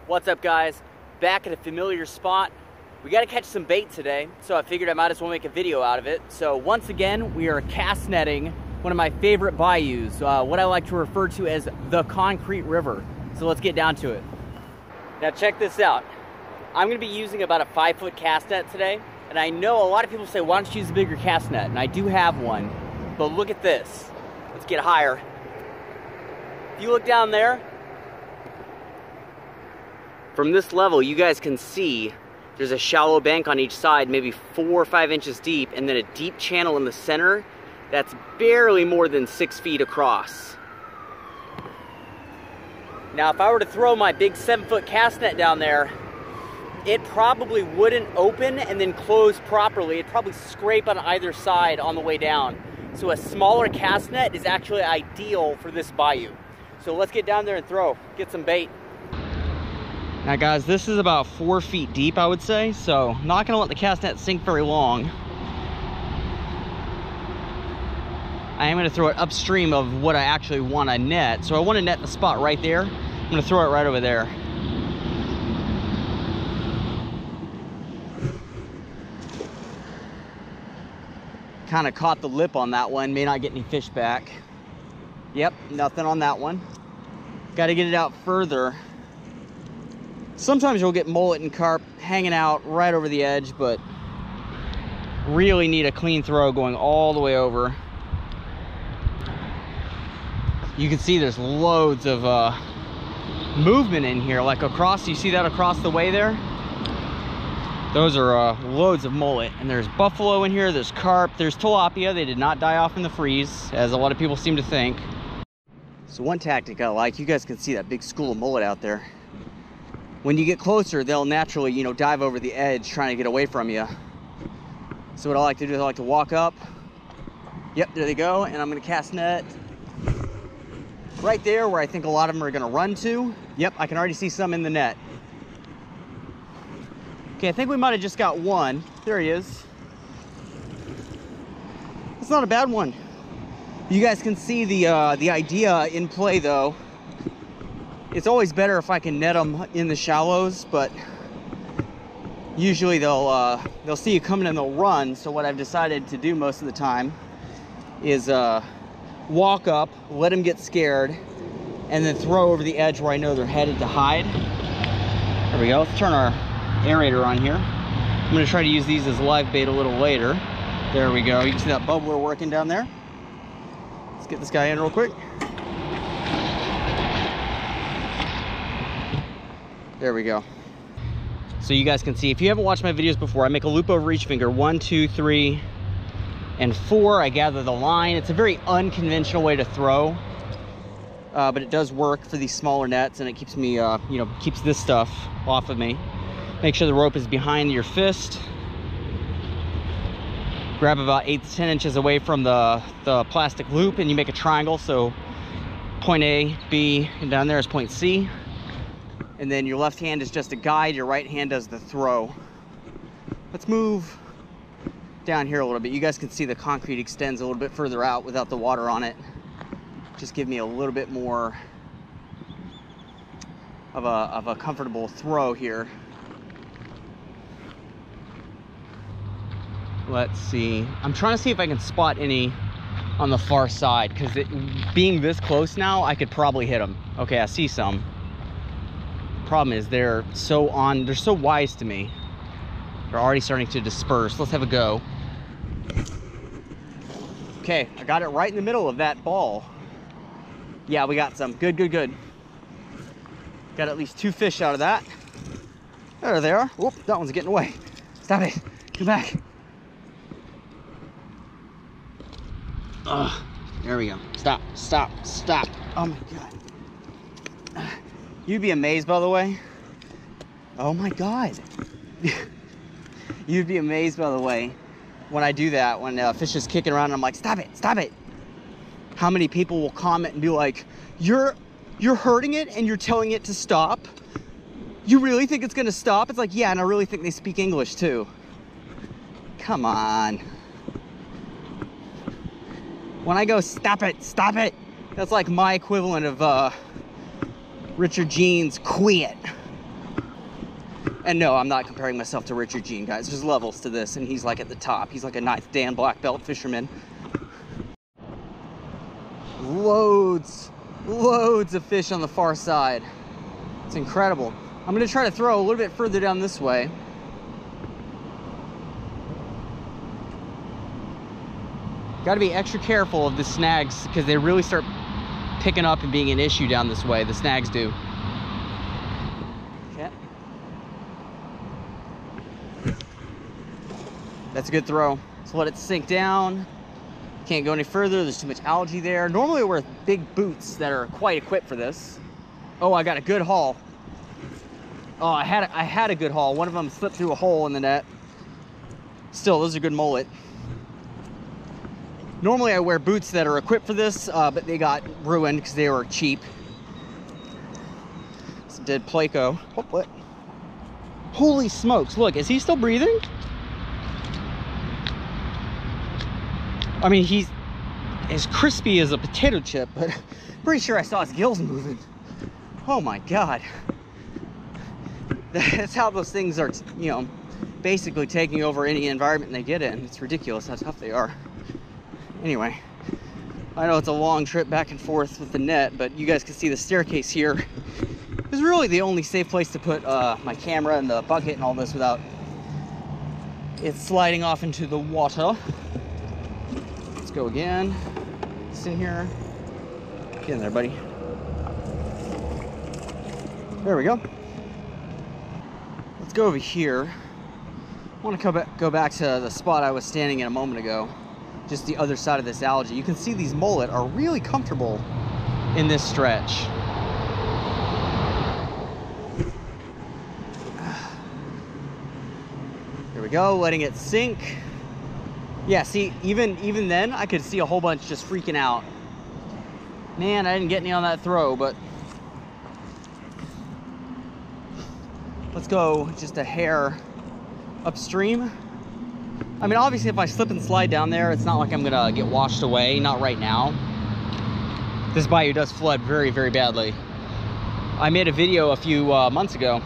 What's up, guys? Back at a familiar spot. We got to catch some bait today, so I figured I might as well make a video out of it. So once again, we are cast netting one of my favorite bayous, what I like to refer to as the concrete river. So let's get down to it. Now check this out. I'm going to be using about a 5-foot cast net today, and I know a lot of people say, why don't you use a bigger cast net? And I do have one, but look at this. Let's get higher. If you look down there, from this level, you guys can see there's a shallow bank on each side, maybe 4 or 5 inches deep, and then a deep channel in the center that's barely more than 6 feet across. Now, if I were to throw my big 7-foot cast net down there, it probably wouldn't open and then close properly. It'd probably scrape on either side on the way down. So a smaller cast net is actually ideal for this bayou. So let's get down there and throw, get some bait. Now guys, this is about 4 feet deep, I would say, so not gonna let the cast net sink very long. I am gonna throw it upstream of what I actually want to net. So I want to net the spot right there. I'm gonna throw it right over there. Kind of caught the lip on that one, may not get any fish back. Yep, nothing on that one. Got to get it out further. Sometimes you'll get mullet and carp hanging out right over the edge, but really need a clean throw going all the way over. You can see there's loads of movement in here, like across, you see that across the way there? Those are loads of mullet, and there's buffalo in here, there's carp, there's tilapia. They did not die off in the freeze, as a lot of people seem to think. So one tactic I like, you guys can see that big school of mullet out there. When you get closer, they'll naturally, you know, dive over the edge trying to get away from you. So what I like to do is I like to walk up. Yep, there they go, and I'm gonna cast net right there where I think a lot of them are gonna run to. Yep, I can already see some in the net. Okay, I think we might have just got one. There he is. It's not a bad one. You guys can see the idea in play though. It's always better if I can net them in the shallows, but usually they'll see you coming and they'll run. So what I've decided to do most of the time is walk up, let them get scared, and then throw over the edge where I know they're headed to hide. There we go. Let's turn our aerator on here. I'm going to try to use these as live bait a little later. There we go. You can see that bubbler working down there. Let's get this guy in real quick. There we go. So you guys can see, if you haven't watched my videos before, I make a loop over each finger. 1, 2, 3, and 4. I gather the line. It's a very unconventional way to throw, but it does work for these smaller nets, and it keeps me, you know, keeps this stuff off of me. Make sure the rope is behind your fist. Grab about 8 to 10 inches away from the plastic loop, and you make a triangle. So point A, B, and down there is point C. And then your left hand is just a guide, your right hand does the throw. Let's move down here a little bit. You guys can see the concrete extends a little bit further out without the water on it. Just give me a little bit more of a comfortable throw here. Let's see. I'm trying to see if I can spot any on the far side, because being this close now, I could probably hit them. Okay, I see some. Problem is they're so wise to me. They're already starting to disperse. Let's have a go. Okay, I got it right in the middle of that ball. Yeah, we got some. Good, good, good. Got at least 2 fish out of that. There they are. Whoop, that one's getting away. Stop it. Come back. There we go. Stop, stop, stop. Oh my God. You'd be amazed, by the way. Oh my God. You'd be amazed, by the way, when I do that, when a fish is kicking around and I'm like, stop it, stop it. How many people will comment and be like, you're hurting it and you're telling it to stop? You really think it's gonna stop? It's like, yeah, and I really think they speak English too. Come on. When I go, stop it, that's like my equivalent of Richard Gene's quit. And no, I'm not comparing myself to Richard Gene, guys. There's levels to this, and he's like at the top. He's like a 9th Dan black belt fisherman. Loads of fish on the far side. It's incredible. I'm gonna try to throw a little bit further down this way. Got to be extra careful of the snags because they really start picking up and being an issue down this way. The snags do. Okay. That's a good throw. So let it sink down. Can't go any further. There's too much algae there. Normally I wear big boots that are quite equipped for this. Oh, I got a good haul. Oh, I had a good haul. One of them slipped through a hole in the net. Still, those are good mullet. Normally I wear boots that are equipped for this, but they got ruined because they were cheap. Some dead Placo. Oh, what? Holy smokes, look, is he still breathing? I mean, he's as crispy as a potato chip, but I'm pretty sure I saw his gills moving. Oh my God. That's how those things are, you know, basically taking over any environment they get in. It's ridiculous how tough they are. Anyway, I know it's a long trip back and forth with the net, but you guys can see the staircase here is really the only safe place to put my camera and the bucket and all this without it sliding off into the water. Let's go again. It's in here. Get in there, buddy. There we go. Let's go over here. I want to go back to the spot I was standing in a moment ago. Just the other side of this algae. You can see these mullet are really comfortable in this stretch. There we go, letting it sink. Yeah, see, even then, I could see a whole bunch just freaking out. Man, I didn't get any on that throw, but let's go just a hair upstream. I mean, obviously, if I slip and slide down there, it's not like I'm gonna get washed away. Not right now. This bayou does flood very, very badly. I made a video a few months ago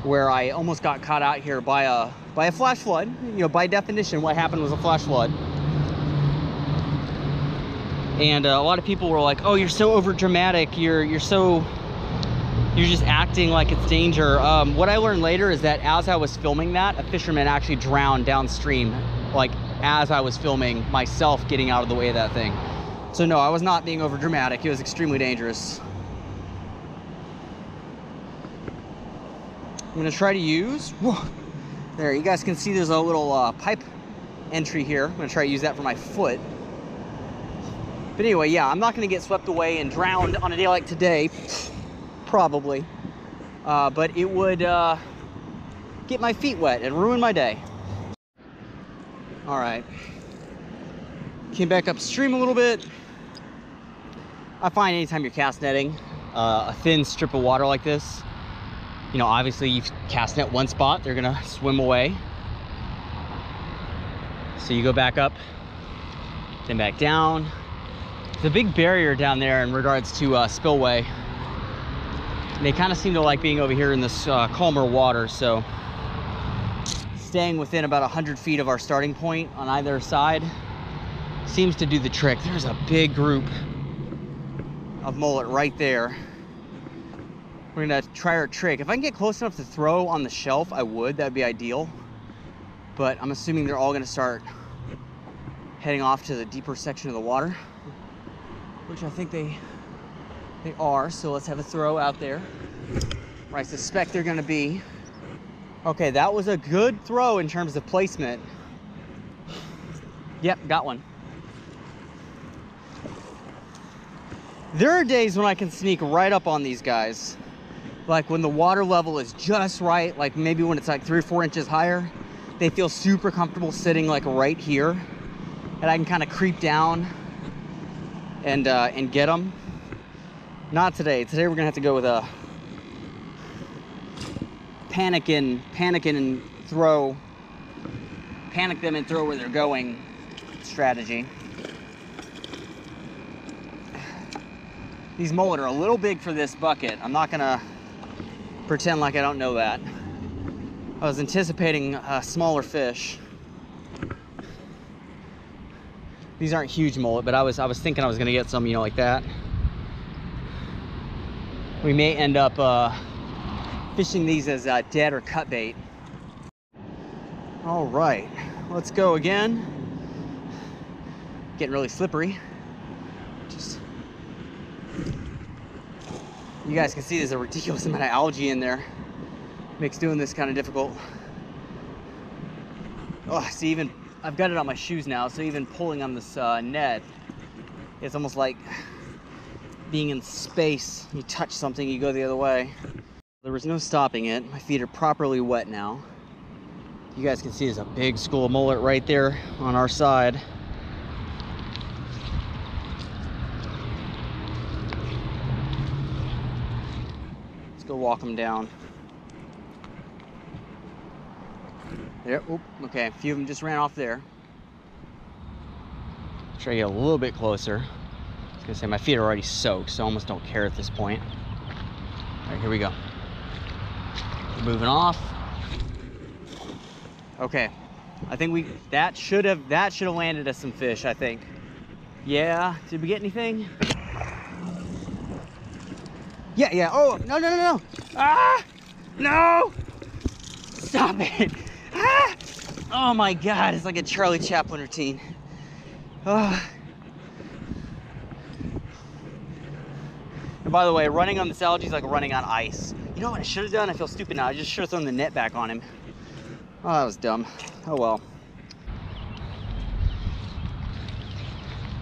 where I almost got caught out here by a flash flood. You know, by definition, what happened was a flash flood. And a lot of people were like, "Oh, you're so over dramatic. You're just acting like it's danger." What I learned later is that as I was filming that, a fisherman actually drowned downstream, like as I was filming myself getting out of the way of that thing. So no, I was not being over dramatic. It was extremely dangerous. I'm gonna try to use, there, you guys can see there's a little pipe entry here. I'm gonna try to use that for my foot. But anyway, yeah, I'm not gonna get swept away and drowned on a day like today. Probably, but it would get my feet wet and ruin my day. All right, came back upstream a little bit. I find anytime you're cast netting a thin strip of water like this, you know, obviously you cast net one spot, they're gonna swim away. So you go back up, then back down. There's a big barrier down there in regards to spillway. They kind of seem to like being over here in this calmer water, so staying within about 100 feet of our starting point on either side seems to do the trick. There's a big group of mullet right there. We're gonna try our trick. If I can get close enough to throw on the shelf, I would. That'd be ideal. But I'm assuming they're all gonna start heading off to the deeper section of the water, which I think they are. So let's have a throw out there where I suspect they're gonna be. Okay, that was a good throw in terms of placement. Yep, got one. There are days when I can sneak right up on these guys. Like when the water level is just right, like maybe when it's like 3 or 4 inches higher, they feel super comfortable sitting like right here. And I can kind of creep down and get them. Not today. Today we're gonna have to go with a panic and throw, panic them and throw where they're going strategy. These mullet are a little big for this bucket. I'm not gonna pretend like I don't know that. I was anticipating smaller fish. These aren't huge mullet, but I was thinking I was gonna get some, you know, like that. We may end up fishing these as dead or cut bait. All right, let's go again. Getting really slippery. You guys can see there's a ridiculous amount of algae in there. Makes doing this kind of difficult. Oh, see, even I've got it on my shoes now, so even pulling on this net, it's almost like being in space. You touch something, you go the other way. There was no stopping it. My feet are properly wet now. You guys can see there's a big school of mullet right there on our side. Let's go walk them down. There, oop, okay, a few of them just ran off there. Try to get a little bit closer. I was gonna say my feet are already soaked, so I almost don't care at this point. All right, here we go. Moving off. Okay, I think that should have landed us some fish, I think. Yeah, did we get anything? Yeah, oh, no. Ah, no, stop it. Ah! Oh my God, it's like a Charlie Chaplin routine. Oh. And by the way, running on this algae is like running on ice. You know what I should have done? I feel stupid now. I just should have thrown the net back on him. Oh, that was dumb. Oh well.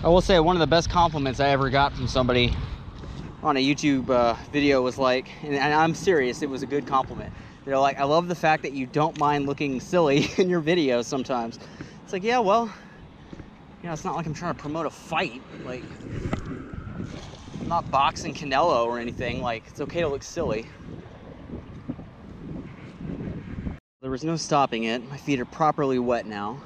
I will say one of the best compliments I ever got from somebody on a YouTube video was like, and I'm serious, it was a good compliment. They're like, I love the fact that you don't mind looking silly in your videos sometimes. It's like, yeah, well, you know, it's not like I'm trying to promote a fight. Like, I'm not boxing Canelo or anything. Like, it's okay to look silly. There was no stopping it. My feet are properly wet now.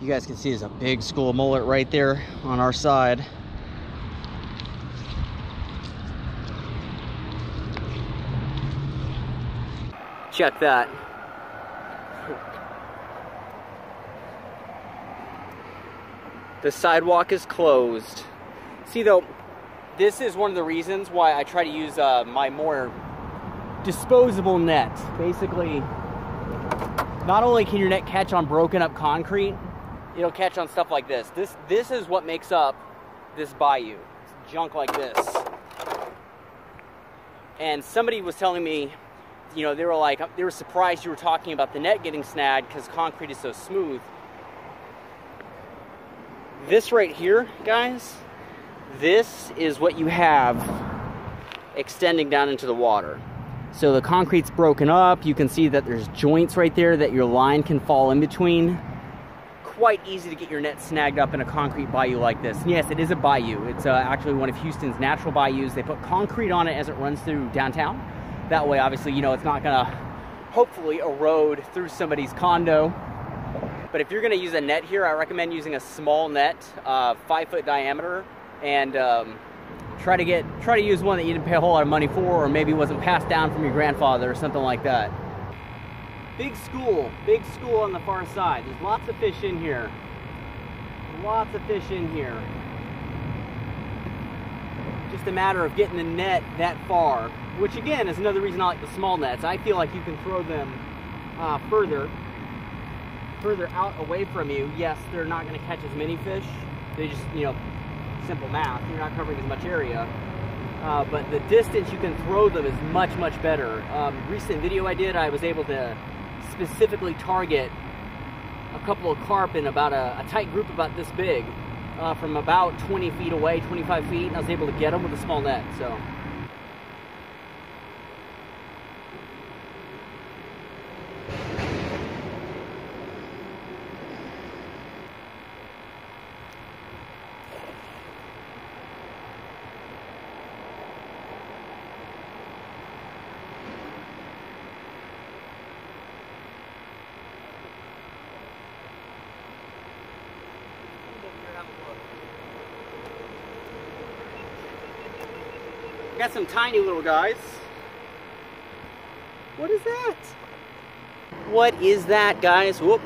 You guys can see there's a big school of mullet right there on our side. Check that. The sidewalk is closed. See though, this is one of the reasons why I try to use my more disposable net. Basically, not only can your net catch on broken up concrete, it'll catch on stuff like this. This is what makes up this bayou. It's junk like this. And somebody was telling me, you know, they were surprised you were talking about the net getting snagged because concrete is so smooth. This right here, guys, this is what you have extending down into the water. So the concrete's broken up. You can see that there's joints right there that your line can fall in between. Quite easy to get your net snagged up in a concrete bayou like this. And yes, it is a bayou. It's actually one of Houston's natural bayous. They put concrete on it as it runs through downtown. That way, obviously, you know, it's not gonna hopefully erode through somebody's condo. But if you're gonna use a net here, I recommend using a small net, 5-foot diameter, and try to use one that you didn't pay a whole lot of money for, or maybe wasn't passed down from your grandfather or something like that. Big school on the far side. There's lots of fish in here. Lots of fish in here. Just a matter of getting the net that far, which again is another reason I like the small nets. I feel like you can throw them further out away from you. Yes, they're not going to catch as many fish. They just, you know, simple math. You're not covering as much area. But the distance you can throw them is much, much better. Recent video I did, I was able to specifically target a couple of carp in about a tight group about this big. From about 20 feet away, 25 feet, and I was able to get them with a small net, so. Got some tiny little guys. What is that? What is that, guys? Whoop.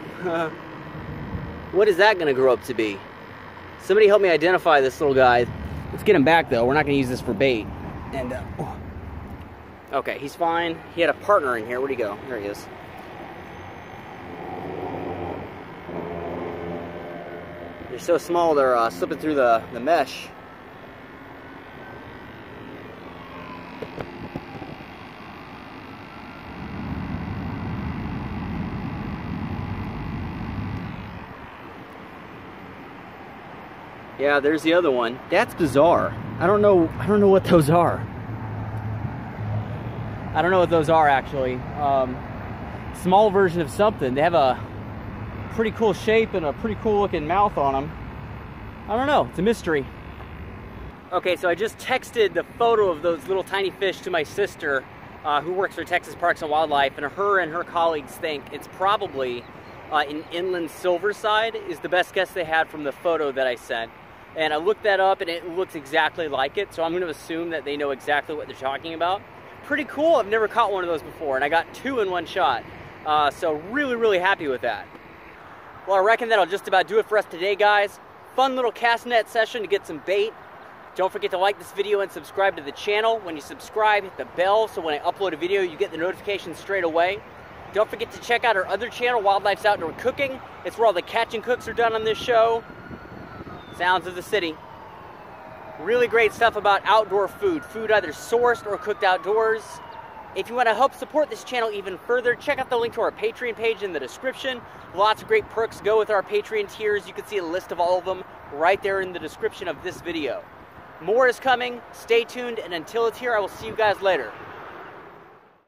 What is that gonna grow up to be? Somebody help me identify this little guy. Let's get him back though. We're not gonna use this for bait. And okay, he's fine. He had a partner in here. Where'd he go? There he is. They're so small, they're slipping through the mesh. Yeah, there's the other one. That's bizarre. I don't know what those are. I don't know what those are actually. Small version of something. They have a pretty cool shape and a pretty cool looking mouth on them. I don't know, it's a mystery. Okay, so I just texted the photo of those little tiny fish to my sister, who works for Texas Parks and Wildlife, and her colleagues think it's probably an inland silverside is the best guess they had from the photo that I sent. And I looked that up and it looks exactly like it, so I'm gonna assume that they know exactly what they're talking about. Pretty cool, I've never caught one of those before, and I got 2 in one shot. So really happy with that. Well, I reckon that'll just about do it for us today, guys. Fun little cast net session to get some bait. Don't forget to like this video and subscribe to the channel. When you subscribe, hit the bell so when I upload a video, you get the notification straight away. Don't forget to check out our other channel, Wildlife's Outdoor Cooking. It's where all the catch and cooks are done on this show. Sounds of the City. Really great stuff about outdoor food. Food either sourced or cooked outdoors. If you want to help support this channel even further, check out the link to our Patreon page in the description. Lots of great perks go with our Patreon tiers. You can see a list of all of them right there in the description of this video. More is coming. Stay tuned, and until it's here, I will see you guys later.